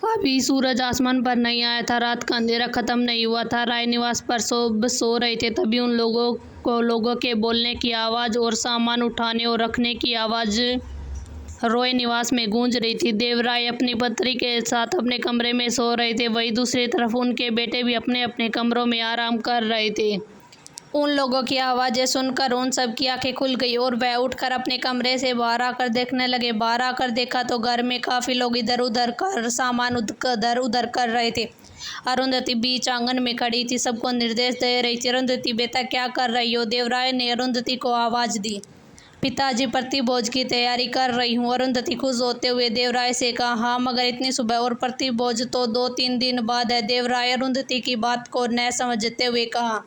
अभी सूरज आसमान पर नहीं आया था, रात का अंधेरा खत्म नहीं हुआ था। राय निवास पर सो रहे थे, तभी उन लोगों के बोलने की आवाज़ और सामान उठाने और रखने की आवाज़ रॉय निवास में गूंज रही थी। देवराय अपनी पत्नी के साथ अपने कमरे में सो रहे थे, वहीं दूसरी तरफ उनके बेटे भी अपने अपने कमरों में आराम कर रहे थे। उन लोगों की आवाज़ें सुनकर उन सब की आंखें खुल गई और वह उठकर अपने कमरे से बाहर आकर देखने लगे। बाहर आकर देखा तो घर में काफ़ी लोग इधर उधर कर सामान इधर उधर कर रहे थे। अरुंधति बीच आंगन में खड़ी थी, सबको निर्देश दे रही थी। अरुंधति बेटा क्या कर रही हो? देवराय ने अरुंधति को आवाज़ दी। पिताजी प्रतिभोज की तैयारी कर रही हूँ, अरुंधति खुश होते हुए देवराय से कहा। हाँ, मगर इतनी सुबह और प्रतिभोज तो 2-3 दिन बाद है, देवराय अरुंधति की बात को न समझते हुए कहा।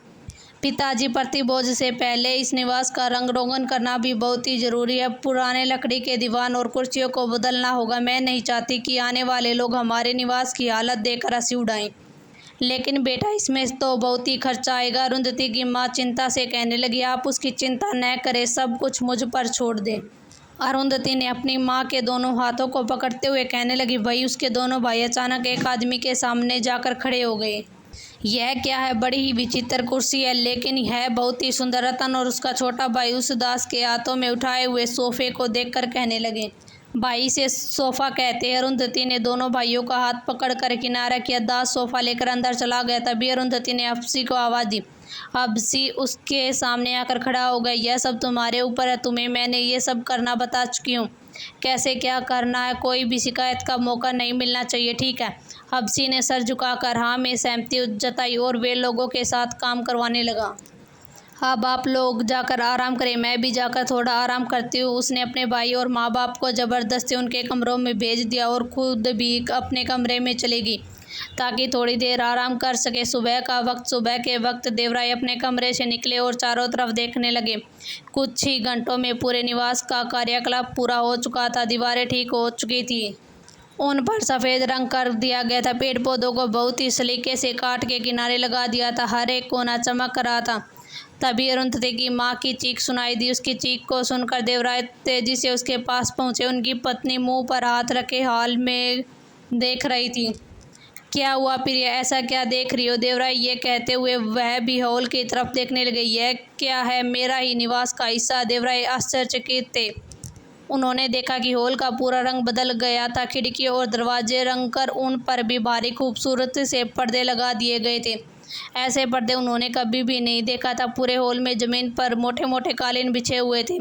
पिताजी, प्रतिभोज से पहले इस निवास का रंग रोगन करना भी बहुत ही ज़रूरी है। पुराने लकड़ी के दीवान और कुर्सियों को बदलना होगा। मैं नहीं चाहती कि आने वाले लोग हमारे निवास की हालत देखकर हंसी उड़ाएं। लेकिन बेटा, इसमें तो बहुत ही खर्चा आएगा, अरुंधति की माँ चिंता से कहने लगी। आप उसकी चिंता न करें, सब कुछ मुझ पर छोड़ दें। अरुंधति ने अपनी माँ के दोनों हाथों को पकड़ते हुए कहने लगी। वही उसके दोनों भाई अचानक एक आदमी के सामने जाकर खड़े हो गए। यह क्या है? बड़ी ही विचित्र कुर्सी है, लेकिन है बहुत ही सुंदर। रतन और उसका छोटा भाई उस दास के हाथों में उठाए हुए सोफे को देखकर कहने लगे। भाई से सोफा कहते हैं। अरुंधति ने दोनों भाइयों का हाथ पकड़कर किनारा किया। दास सोफा लेकर अंदर चला गया। तभी अरुंधति ने हफ्सी को आवाज़ दी। हफ्सी उसके सामने आकर खड़ा हो गया। यह सब तुम्हारे ऊपर है, तुम्हें मैंने ये सब करना बता चुकी हूँ, कैसे क्या करना है। कोई भी शिकायत का मौका नहीं मिलना चाहिए, ठीक है? हफ्सी ने सर झुकाकर हाँ में सहमति जताई और वे लोगों के साथ काम करवाने लगा। अब आप लोग जाकर आराम करें, मैं भी जाकर थोड़ा आराम करती हूँ। उसने अपने भाई और माँ बाप को ज़बरदस्ती उनके कमरों में भेज दिया और खुद भी अपने कमरे में चली गई ताकि थोड़ी देर आराम कर सके। सुबह के वक्त देवराय अपने कमरे से निकले और चारों तरफ देखने लगे। कुछ ही घंटों में पूरे निवास का कार्यकलाप पूरा हो चुका था। दीवारें ठीक हो चुकी थी, उन पर सफ़ेद रंग कर दिया गया था। पेड़ पौधों को बहुत ही सलीके से काट के किनारे लगा दिया था। हर एक कोना चमक रहा था। तभी अरुंधति की माँ की चीख सुनाई दी। उसकी चीख को सुनकर देवराय तेजी से उसके पास पहुँचे। उनकी पत्नी मुंह पर हाथ रखे हाल में देख रही थी। क्या हुआ प्रिय, ऐसा क्या देख रही हो? देवराय ये कहते हुए वह भी हॉल की तरफ देखने लगे। यह क्या है? मेरा ही निवास का हिस्सा? देवराय आश्चर्यचकित थे। उन्होंने देखा कि हॉल का पूरा रंग बदल गया था। खिड़की और दरवाजे रंग कर उन पर भी भारी खूबसूरत से पर्दे लगा दिए गए थे। ऐसे पर्दे उन्होंने कभी भी नहीं देखा था। पूरे हॉल में ज़मीन पर मोटे मोटे कालीन बिछे हुए थे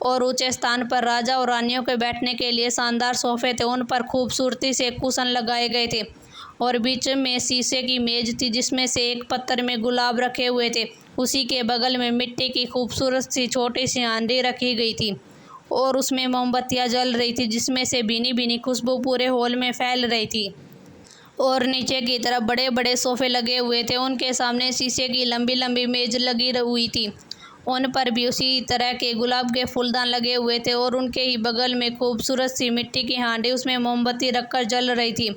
और ऊंचे स्थान पर राजा और रानियों के बैठने के लिए शानदार सोफे थे। उन पर खूबसूरती से कुशन लगाए गए थे और बीच में शीशे की मेज थी जिसमें से एक पत्थर में गुलाब रखे हुए थे। उसी के बगल में मिट्टी की खूबसूरत सी छोटी सी हांडी रखी गई थी और उसमें मोमबत्तियां जल रही थी जिसमें से भीनी भीनी खुशबू पूरे हॉल में फैल रही थी। और नीचे की तरफ बड़े बड़े सोफे लगे हुए थे। उनके सामने शीशे की लंबी लंबी मेज लगी हुई थी, उन पर भी उसी तरह के गुलाब के फूलदान लगे हुए थे और उनके ही बगल में खूबसूरत सी मिट्टी की हांडी, उसमें मोमबत्ती रखकर जल रही थी।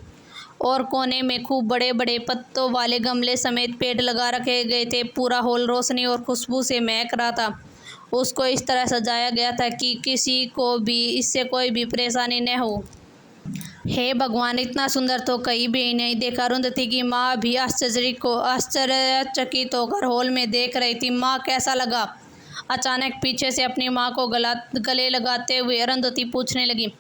और कोने में खूब बड़े बड़े पत्तों वाले गमले समेत पेड़ लगा रखे गए थे। पूरा हॉल रोशनी और खुशबू से महक रहा था। उसको इस तरह सजाया गया था कि किसी को भी इससे कोई भी परेशानी न हो। हे भगवान, इतना सुंदर तो कहीं भी नहीं देखा। अरुंधति की माँ भी आश्चर्यचकित होकर हॉल में देख रही थी। माँ, कैसा लगा? अचानक पीछे से अपनी माँ को गले लगाते हुए अरुंधति पूछने लगी।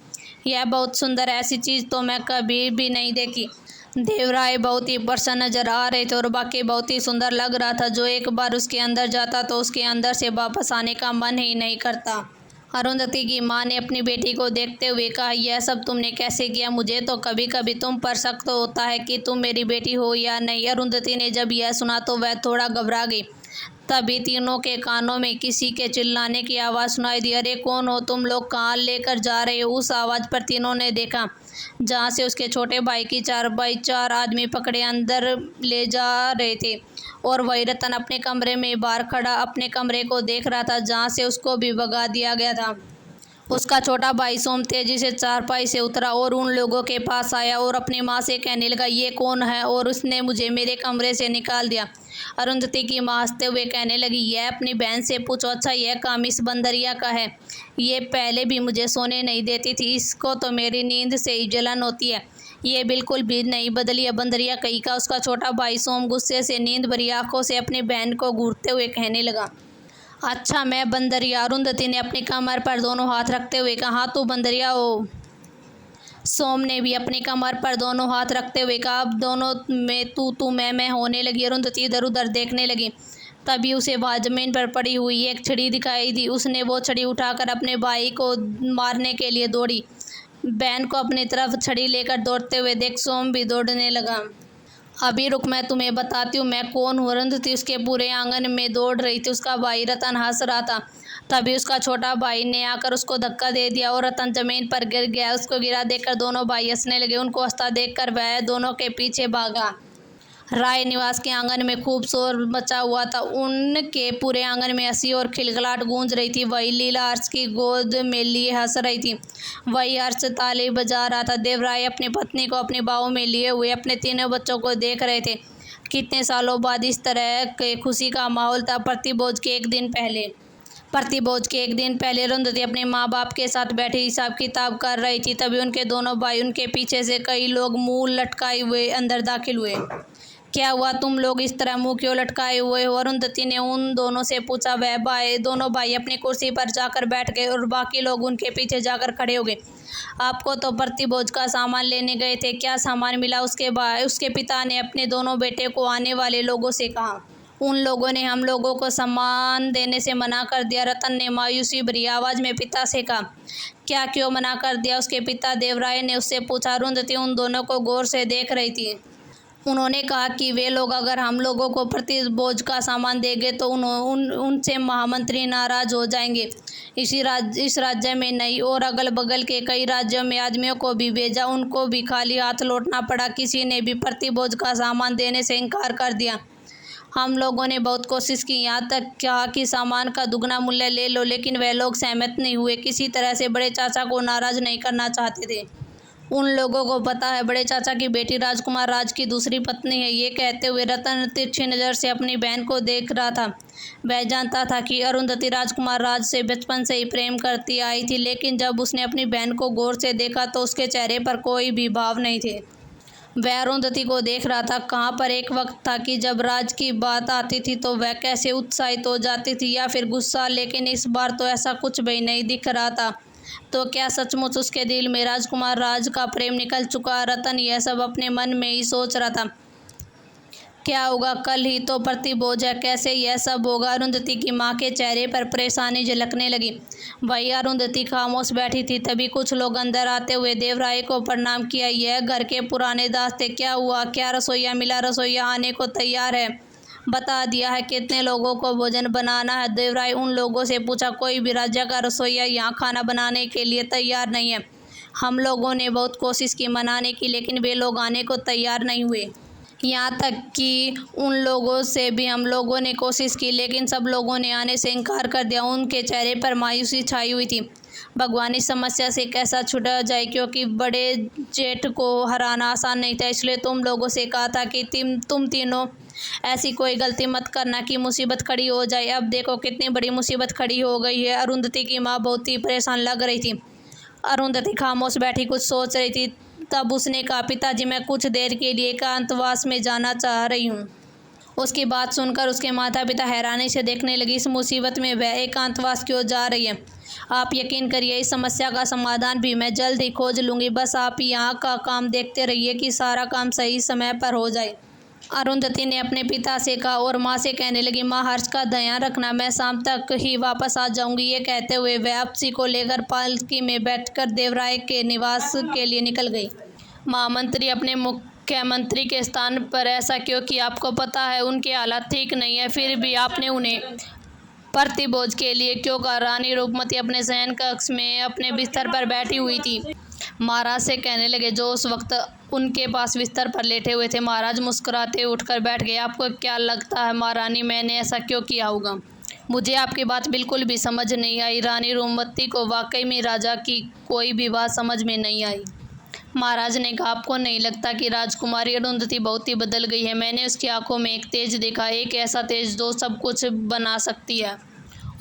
यह बहुत सुंदर, ऐसी चीज़ तो मैं कभी भी नहीं देखी। देवराय बहुत ही प्रसन्न नजर आ रहे थे और बाकी बहुत ही सुंदर लग रहा था। जो एक बार उसके अंदर जाता तो उसके अंदर से वापस आने का मन ही नहीं करता। अरुंधति की माँ ने अपनी बेटी को देखते हुए कहा, यह सब तुमने कैसे किया? मुझे तो कभी कभी तुम पर शक तो होता है कि तुम मेरी बेटी हो या नहीं। अरुंधति ने जब यह सुना तो वह थोड़ा घबरा गई। तभी तीनों के कानों में किसी के चिल्लाने की आवाज़ सुनाई दी। अरे कौन हो तुम लोग? कहाँ लेकर जा रहे हो? उस आवाज़ पर तीनों ने देखा जहाँ से उसके छोटे भाई की 4 आदमी पकड़े अंदर ले जा रहे थे और वही रतन अपने कमरे में बाहर खड़ा अपने कमरे को देख रहा था जहाँ से उसको भी भगा दिया गया था। उसका छोटा भाई सोम तेजी से चारपाई से उतरा और उन लोगों के पास आया और अपनी माँ से कहने लगा, ये कौन है और उसने मुझे मेरे कमरे से निकाल दिया। अरुंधति की माँ हंसते हुए कहने लगी, यह अपनी बहन से पूछो। अच्छा, यह काम इस बंदरिया का है। ये पहले भी मुझे सोने नहीं देती थी, इसको तो मेरी नींद से ही जलन होती है। ये बिल्कुल भी नहीं बदली है बंदरिया कही का। उसका छोटा भाई सोम गुस्से से नींद भरी आंखों से अपनी बहन को घूरते हुए कहने लगा, अच्छा मैं बंदरिया। अरुंधति ने अपनी कमर पर दोनों हाथ रखते हुए कहा, हाँ तू बंदरिया हो। सोम ने भी अपनी कमर पर दोनों हाथ रखते हुए कहा। अब दोनों में तू मैं होने लगी। अरुंधति इधर उधर देखने लगी। तभी उसे वहां जमीन पर पड़ी हुई एक छड़ी दिखाई दी। उसने वो छड़ी उठाकर अपने भाई को मारने के लिए दौड़ी। बहन को अपनी तरफ छड़ी लेकर दौड़ते हुए देख सोम भी दौड़ने लगा। अभी रुक, मैं तुम्हें बताती हूँ मैं कौन हूँ। अरुंधति उसके पूरे आंगन में दौड़ रही थी। उसका भाई रतन हंस रहा था। तभी उसका छोटा भाई ने आकर उसको धक्का दे दिया और रतन जमीन पर गिर गया। उसको गिरा देखकर दोनों भाई हंसने लगे। उनको हंसता देखकर वह दोनों के पीछे भागा। राय निवास के आंगन में खूब शोर मचा हुआ था। उनके पूरे आंगन में हंसी और खिलखिलाहट गूंज रही थी। वही लीला हर्ष की गोद में लिए हंस रही थी। वही हर्ष ताली बजा रहा था। देवराय अपनी पत्नी को अपने बाहों में लिए हुए अपने तीनों बच्चों को देख रहे थे। कितने सालों बाद इस तरह के खुशी का माहौल था। प्रतिभोज के एक दिन पहले अरुंधति अपने माँ बाप के साथ बैठी हिसाब किताब कर रही थी। तभी उनके दोनों भाई उनके पीछे से कई लोग मुंह लटकाए हुए अंदर दाखिल हुए। क्या हुआ, तुम लोग इस तरह मुंह क्यों लटकाए हुए हो? अरुंधति ने उन दोनों से पूछा। वह दोनों भाई अपनी कुर्सी पर जाकर बैठ गए और बाकी लोग उनके पीछे जाकर खड़े हो गए। आपको तो प्रतिभोज का सामान लेने गए थे, क्या सामान मिला? उसके पिता ने अपने दोनों बेटे को आने वाले लोगों से कहा। उन लोगों ने हम लोगों को सामान देने से मना कर दिया। रतन ने मायूसी भरी आवाज में पिता से कहा। क्या, क्यों मना कर दिया? उसके पिता देवराय ने उससे पूछा। अरुंधति उन दोनों को गौर से देख रही थी। उन्होंने कहा कि वे लोग अगर हम लोगों को प्रतिभोज का सामान देंगे तो उनसे महामंत्री नाराज हो जाएंगे। इस राज्य में नहीं और अगल बगल के कई राज्यों में आदमियों को भी भेजा, उनको भी खाली हाथ लौटना पड़ा। किसी ने भी प्रतिभोज का सामान देने से इनकार कर दिया। हम लोगों ने बहुत कोशिश की, यहाँ तक कहा कि सामान का दुगना मूल्य ले लो, लेकिन वह लोग सहमत नहीं हुए। किसी तरह से बड़े चाचा को नाराज नहीं करना चाहते थे। उन लोगों को पता है बड़े चाचा की बेटी राजकुमार राज की दूसरी पत्नी है। ये कहते हुए रतन तिरछी नज़र से अपनी बहन को देख रहा था। वह जानता था कि अरुंधति राजकुमार राज से बचपन से ही प्रेम करती आई थी, लेकिन जब उसने अपनी बहन को गौर से देखा तो उसके चेहरे पर कोई भी भाव नहीं थे। वह अरुंधति को देख रहा था। कहाँ पर एक वक्त था कि जब राज की बात आती थी तो वह कैसे उत्साहित हो जाती थी या फिर गुस्सा, लेकिन इस बार तो ऐसा कुछ भी नहीं दिख रहा था। तो क्या सचमुच उसके दिल में राजकुमार राज का प्रेम निकल चुका? रतन यह सब अपने मन में ही सोच रहा था। क्या होगा, कल ही तो प्रतिभोज है, कैसे यह सब होगा? अरुंधति की माँ के चेहरे पर परेशानी झलकने लगी। वही अरुंधति खामोश बैठी थी। तभी कुछ लोग अंदर आते हुए देवराय को प्रणाम किया। यह घर के पुराने दास थे। क्या हुआ, क्या रसोईया मिला? रसोईया आने को तैयार है, बता दिया है कितने लोगों को भोजन बनाना है। देवराय उन लोगों से पूछा। कोई भी राज्य का रसोईया यहाँ खाना बनाने के लिए तैयार नहीं है। हम लोगों ने बहुत कोशिश की मनाने की, लेकिन वे लोग आने को तैयार नहीं हुए। यहाँ तक कि उन लोगों से भी हम लोगों ने कोशिश की, लेकिन सब लोगों ने आने से इनकार कर दिया। उनके चेहरे पर मायूसी छाई हुई थी। भगवान इस समस्या से कैसा छुटा जाए, क्योंकि बड़े जेठ को हराना आसान नहीं था। इसलिए तुम लोगों से कहा था कि तुम तीनों ऐसी कोई गलती मत करना कि मुसीबत खड़ी हो जाए। अब देखो कितनी बड़ी मुसीबत खड़ी हो गई है। अरुंधति की माँ बहुत ही परेशान लग रही थी। अरुंधति खामोश बैठी कुछ सोच रही थी। तब उसने कहा, पिताजी मैं कुछ देर के लिए एकांतवास में जाना चाह रही हूँ। उसकी बात सुनकर उसके माता पिता हैरानी से देखने लगी। इस मुसीबत में वह एकांतवास क्यों जा रही है? आप यकीन करिए इस समस्या का समाधान भी मैं जल्द ही खोज लूँगी। बस आप यहाँ का काम देखते रहिए कि सारा काम सही समय पर हो जाए। अरुंधति ने अपने पिता से कहा और माँ से कहने लगी, माँ हर्ष का ध्यान रखना, मैं शाम तक ही वापस आ जाऊंगी। ये कहते हुए वह अपसी को लेकर पालकी में बैठकर देवराय के निवास के लिए निकल गई। महामंत्री अपने मुख्यमंत्री के स्थान पर ऐसा क्यों कि आपको पता है उनकी हालत ठीक नहीं है, फिर भी आपने उन्हें प्रतिभोज के लिए क्यों कहा? रानी रूपमती अपने शयन कक्ष में अपने बिस्तर पर बैठी हुई थी। महाराज से कहने लगे, जो उस वक्त उनके पास बिस्तर पर लेटे हुए थे। महाराज मुस्कुराते उठकर बैठ गए। आपको क्या लगता है महारानी, मैंने ऐसा क्यों किया होगा? मुझे आपकी बात बिल्कुल भी समझ नहीं आई। रानी रूपमती को वाकई में राजा की कोई भी बात समझ में नहीं आई। महाराज ने कहा, आपको नहीं लगता कि राजकुमारी अरुंधति बहुत ही बदल गई है? मैंने उसकी आंखों में एक तेज देखा, एक ऐसा तेज जो सब कुछ बना सकती है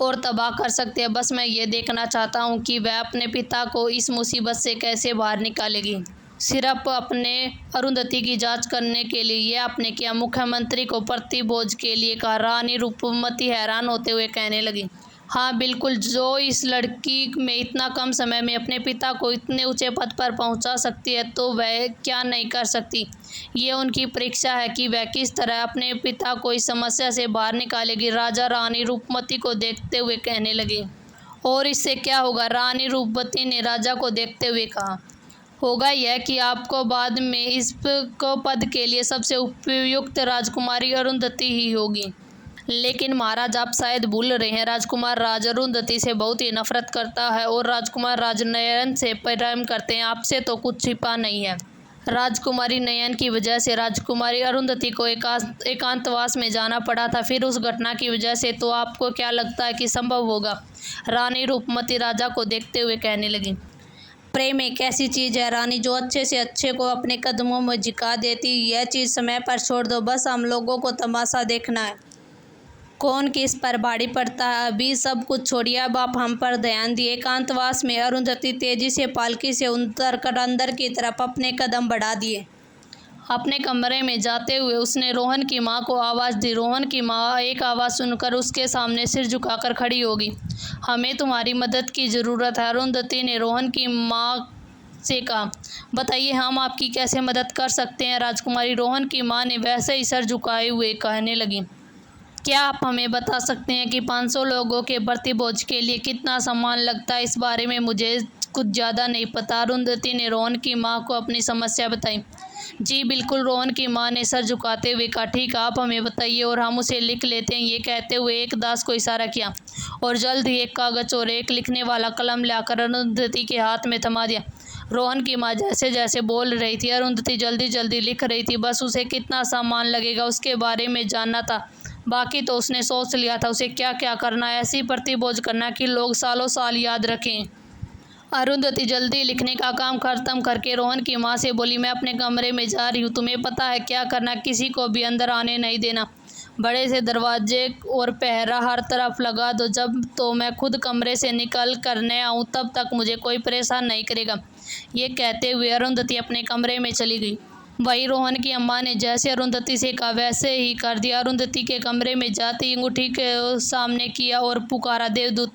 और तबाह कर सकती है। बस मैं ये देखना चाहता हूँ कि वह अपने पिता को इस मुसीबत से कैसे बाहर निकालेगी। सिर्फ अपने अरुंधति की जांच करने के लिए यह आपने किया। मुख्यमंत्री को प्रतिभोज के लिए कहा। रानी रूपमती हैरान होते हुए कहने लगी, हाँ बिल्कुल, जो इस लड़की में इतना कम समय में अपने पिता को इतने ऊंचे पद पर पहुंचा सकती है तो वह क्या नहीं कर सकती। ये उनकी परीक्षा है कि वह किस तरह अपने पिता को इस समस्या से बाहर निकालेगी। राजा रानी रूपमती को देखते हुए कहने लगे, और इससे क्या होगा? रानी रूपमती ने राजा को देखते हुए कहा, होगा यह कि आपको बाद में इस पद के लिए सबसे उपयुक्त राजकुमारी अरुंधति ही होगी। लेकिन महाराज, आप शायद भूल रहे हैं, राजकुमार राज अरुंधति से बहुत ही नफरत करता है और राजकुमार राज नयन से प्रेम करते हैं। आपसे तो कुछ छिपा नहीं है। राजकुमारी नयन की वजह से राजकुमारी अरुंधति को एकांतवास में जाना पड़ा था। फिर उस घटना की वजह से तो आपको क्या लगता है कि संभव होगा? रानी रूपमती राजा को देखते हुए कहने लगी, प्रेम एक ऐसी चीज़ है रानी, जो अच्छे से अच्छे को अपने कदमों में झुका देती। यह चीज़ समय पर छोड़ दो, बस हम लोगों को तमाशा देखना है, कौन किस पर भारी पड़ता है। अभी सब कुछ छोड़िए, अब आप हम पर ध्यान दिए। एकांतवास में अरुंधति तेजी से पालकी से उतर कर अंदर की तरफ अपने कदम बढ़ा दिए। अपने कमरे में जाते हुए उसने रोहन की माँ को आवाज़ दी। रोहन की माँ एक आवाज़ सुनकर उसके सामने सिर झुकाकर खड़ी होगी। हमें तुम्हारी मदद की ज़रूरत है, अरुंधति ने रोहन की माँ से कहा। बताइए, हम आपकी कैसे मदद कर सकते हैं? राजकुमारी रोहन की माँ ने वैसे ही सर झुकाए हुए कहने लगी, क्या आप हमें बता सकते हैं कि 500 लोगों के प्रतिभोज के लिए कितना सामान लगता है? इस बारे में मुझे कुछ ज़्यादा नहीं पता। अरुंधति ने रोहन की माँ को अपनी समस्या बताई। जी बिल्कुल, रोहन की माँ ने सर झुकाते हुए कहा, ठीक है, आप हमें बताइए और हम उसे लिख लेते हैं। ये कहते हुए एक दास को इशारा किया और जल्द ही एक कागज़ और एक लिखने वाला कलम लाकर अरुंधति के हाथ में थमा दिया। रोहन की माँ जैसे जैसे बोल रही थी, अरुंधति जल्दी जल्दी लिख रही थी। बस उसे कितना सामान लगेगा उसके बारे में जानना था, बाकी तो उसने सोच लिया था उसे क्या क्या करना है। ऐसी प्रतिभोज करना कि लोग सालों साल याद रखें। अरुंधति जल्दी लिखने का काम खत्म करके रोहन की माँ से बोली, मैं अपने कमरे में जा रही हूँ, तुम्हें पता है क्या करना, किसी को भी अंदर आने नहीं देना। बड़े से दरवाजे और पहरा हर तरफ लगा दो। जब तो मैं खुद कमरे से निकल कर न आऊँ तब तक मुझे कोई परेशान नहीं करेगा। ये कहते हुए अरुंधति अपने कमरे में चली गई। वही रोहन की अम्मा ने जैसे अरुंधति से कहा वैसे ही कर दिया। अरुंधति के कमरे में जाते ही अंगूठी के सामने किया और पुकारा, देवदूत।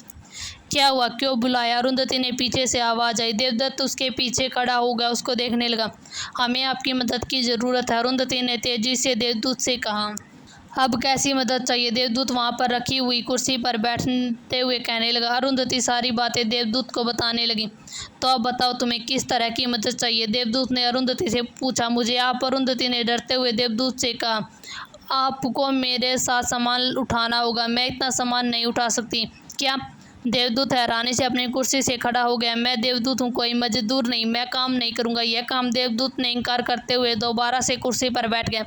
क्या हुआ, क्यों बुलाया? अरुंधति ने पीछे से आवाज़ आई। देवदत्त उसके पीछे खड़ा हो गया, उसको देखने लगा। हमें आपकी मदद की ज़रूरत है, अरुंधति ने तेजी से देवदूत से कहा। अब कैसी मदद चाहिए? देवदूत वहाँ पर रखी हुई कुर्सी पर बैठते हुए कहने लगा। अरुंधति सारी बातें देवदूत को बताने लगी। तो अब बताओ, तुम्हें किस तरह की मदद चाहिए? देवदूत ने अरुंधति से पूछा। मुझे आप, अरुंधति ने डरते हुए देवदूत से कहा। आपको मेरे साथ सामान उठाना होगा, मैं इतना सामान नहीं उठा सकती। क्या? देवदूत हैरानी से अपनी कुर्सी से खड़ा हो गया। मैं देवदूत हूँ, कोई मजदूर नहीं, मैं काम नहीं करूँगा यह काम। देवदूत ने इनकार करते हुए दोबारा से कुर्सी पर बैठ गया।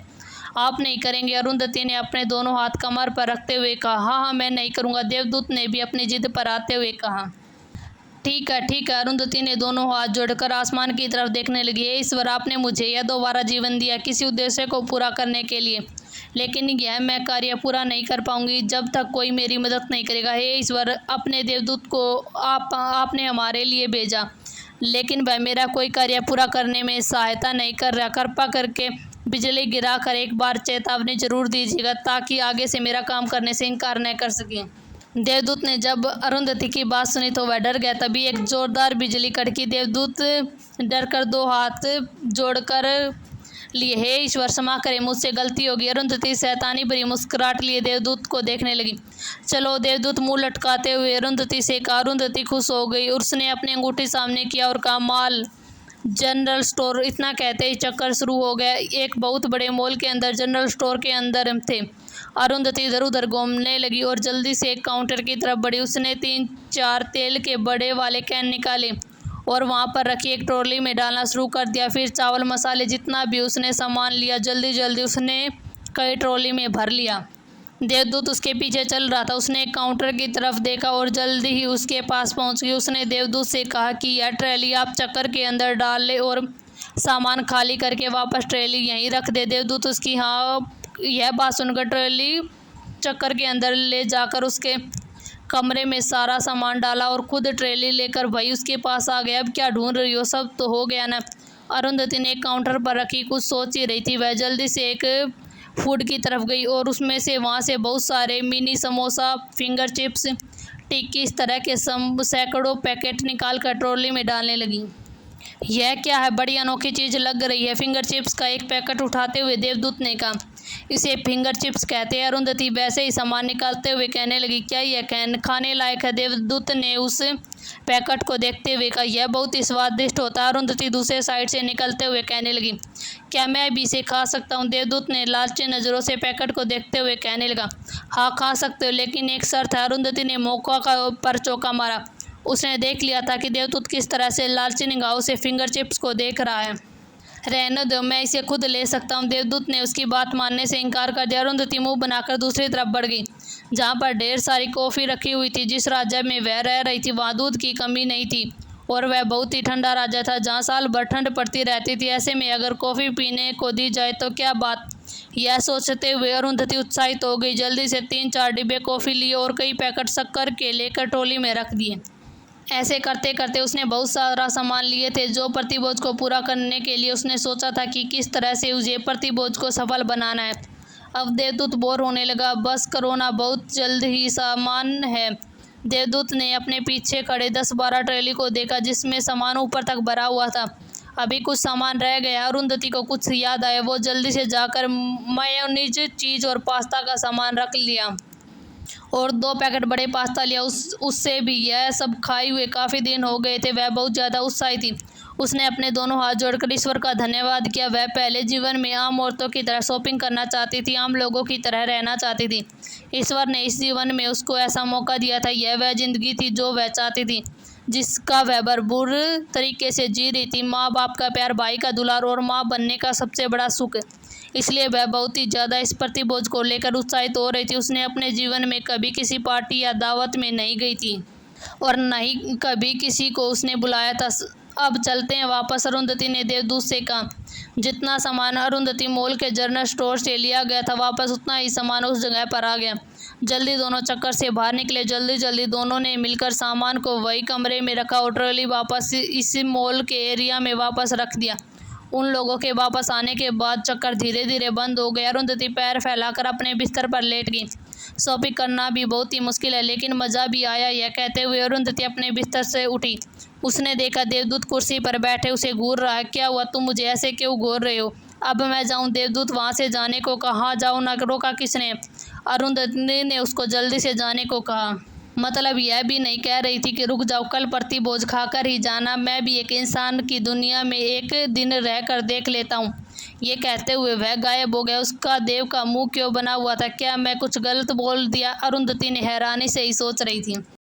आप नहीं करेंगे? अरुंधति ने अपने दोनों हाथ कमर पर रखते हुए कहा। हाँ, मैं नहीं करूँगा, देवदूत ने भी अपनी जिद पर आते हुए कहा। ठीक है, अरुंधति ने दोनों हाथ जोड़कर आसमान की तरफ देखने लगी। हे ईश्वर, आपने मुझे यह दोबारा जीवन दिया किसी उद्देश्य को पूरा करने के लिए, लेकिन यह मैं कार्य पूरा नहीं कर पाऊंगी जब तक कोई मेरी मदद नहीं करेगा। हे ईश्वर, अपने देवदूत को आपने हमारे लिए भेजा, लेकिन वह मेरा कोई कार्य पूरा करने में सहायता नहीं कर रहा। कृपा करके बिजली गिरा कर एक बार चेतावनी जरूर दीजिएगा, ताकि आगे से मेरा काम करने से इनकार न कर सकें। देवदूत ने जब अरुंधति की बात सुनी तो वह डर गया। तभी एक जोरदार बिजली कड़की। देवदूत डरकर दो हाथ जोड़कर लिए। हे ईश्वर, क्षमा करें, मुझसे गलती होगी। अरुंधति शैतानी भरी मुस्कुराहट लिए देवदूत को देखने लगी। चलो, देवदूत मुंह लटकाते हुए अरुंधति से कहा। अरुंधति खुश हो गई। उसने अपनी अंगूठी सामने किया और कहा, माल जनरल स्टोर। इतना कहते ही चक्कर शुरू हो गया। एक बहुत बड़े मॉल के अंदर जनरल स्टोर के अंदर थे। अरुंधति इधर उधर घूमने लगी और जल्दी से एक काउंटर की तरफ बढ़ी। उसने 3-4 तेल के बड़े वाले कैन निकाले और वहाँ पर रखी एक ट्रॉली में डालना शुरू कर दिया। फिर चावल मसाले जितना भी उसने सामान लिया जल्दी जल्दी उसने कई ट्रॉली में भर लिया। देवदूत उसके पीछे चल रहा था। उसने एक काउंटर की तरफ देखा और जल्दी ही उसके पास पहुंच गई। उसने देवदूत से कहा कि यह ट्रॉली आप चक्कर के अंदर डाल ले और सामान खाली करके वापस ट्रॉली यहीं रख दे। देवदूत उसकी यह बात सुनकर ट्रॉली चक्कर के अंदर ले जाकर उसके कमरे में सारा सामान डाला और खुद ट्रॉली लेकर भाई उसके पास आ गया। अब क्या ढूंढ रही हो, सब तो हो गया ना? अरुंधति ने काउंटर पर रखी कुछ सोच ही रही थी। वह जल्दी से एक फूड की तरफ गई और उसमें से वहाँ से बहुत सारे मिनी समोसा, फिंगर चिप्स, टिक्की, इस तरह के सैकड़ों पैकेट निकाल कर ट्रॉली में डालने लगी। यह क्या है, बड़ी अनोखी चीज़ लग रही है। फिंगर चिप्स का एक पैकेट उठाते हुए देवदूत ने कहा। इसे फिंगर चिप्स कहते हैं। अरुंधति वैसे ही सामान निकालते हुए कहने लगी। क्या यह खाने लायक है? देवदूत ने उस पैकेट को देखते हुए कहा। यह बहुत ही स्वादिष्ट होता है। अरुंधति दूसरे साइड से निकलते हुए कहने लगी। क्या मैं भी इसे खा सकता हूँ? देवदूत ने लालची नज़रों से पैकेट को देखते हुए कहने लगा। हाँ, खा सकते हो, लेकिन एक शर्त है। अरुंधति ने मौका पर चौका मारा। उसने देख लिया था कि देवदूत किस तरह से लालची निगाहों से फिंगर चिप्स को देख रहा है। रहने दो, मैं इसे खुद ले सकता हूँ। देवदूत ने उसकी बात मानने से इनकार कर दिया। अरुंधति मुंह बनाकर दूसरी तरफ बढ़ गई, जहाँ पर ढेर सारी कॉफ़ी रखी हुई थी। जिस राज्य में वह रह रही थी वहाँ दूध की कमी नहीं थी और वह बहुत ही ठंडा राज्य था, जहाँ साल भर ठंड पड़ती रहती थी। ऐसे में अगर कॉफ़ी पीने को दी जाए तो क्या बात। यह सोचते हुए अरुंधति उत्साहित हो गई। जल्दी से 3-4 डिब्बे कॉफ़ी लिए और कई पैकेट शक्कर के लेकर ट्रॉली में रख दिए। ऐसे करते करते उसने बहुत सारा सामान लिए थे, जो प्रतिभोज को पूरा करने के लिए उसने सोचा था कि किस तरह से उसे प्रतिभोज को सफल बनाना है। अब देवदूत बोर होने लगा। बस करो ना, बहुत जल्द ही सामान है। देवदूत ने अपने पीछे खड़े 10-12 ट्रॉली को देखा, जिसमें सामान ऊपर तक भरा हुआ था। अभी कुछ सामान रह गया। अरुंधति को कुछ याद आया। वो जल्दी से जाकर मेयोनीज, चीज़ और पास्ता का सामान रख लिया और 2 पैकेट बड़े पास्ता लिया। उससे भी यह सब खाए हुए काफ़ी दिन हो गए थे। वह बहुत ज़्यादा उत्साहित थी। उसने अपने दोनों हाथ जोड़कर ईश्वर का धन्यवाद किया। वह पहले जीवन में आम औरतों की तरह शॉपिंग करना चाहती थी, आम लोगों की तरह रहना चाहती थी। ईश्वर ने इस जीवन में उसको ऐसा मौका दिया था। यह वह जिंदगी थी जो वह चाहती थी, जिसका वह भरपूर तरीके से जी रही थी। माँ बाप का प्यार, भाई का दुलार और माँ बनने का सबसे बड़ा सुख। इसलिए वह बहुत ही ज़्यादा इस प्रतिभोज को लेकर उत्साहित हो रही थी। उसने अपने जीवन में कभी किसी पार्टी या दावत में नहीं गई थी और न ही कभी किसी को उसने बुलाया था। अब चलते हैं वापस, अरुंधति ने देवदूत से कहा। जितना सामान अरुंधति मॉल के जनरल स्टोर से लिया गया था, वापस उतना ही सामान उस जगह पर आ गया। जल्दी दोनों चक्कर से बाहर निकले। जल्दी जल्दी दोनों ने मिलकर सामान को वही कमरे में रखा और ट्रॉली वापस इस मॉल के एरिया में वापस रख दिया। उन लोगों के वापस आने के बाद चक्कर धीरे धीरे बंद हो गए। अरुंधति पैर फैलाकर अपने बिस्तर पर लेट गई। शॉपिंग करना भी बहुत ही मुश्किल है, लेकिन मज़ा भी आया। यह कहते हुए अरुंधति अपने बिस्तर से उठी। उसने देखा देवदूत कुर्सी पर बैठे उसे घूर रहा है। क्या हुआ, तुम मुझे ऐसे क्यों घूर रहे हो? अब मैं जाऊं? देवदूत वहां से जाने को कहा। जाओ ना, रोका किसने? अरुंधति ने उसको जल्दी से जाने को कहा। मतलब यह भी नहीं कह रही थी कि रुक जाओ, कल प्रतिभोज खाकर ही जाना। मैं भी एक इंसान की दुनिया में एक दिन रहकर देख लेता हूँ। ये कहते हुए वह गायब हो गया। उसका देव का मुंह क्यों बना हुआ था? क्या मैं कुछ गलत बोल दिया? अरुंधति ने हैरानी से ही सोच रही थी।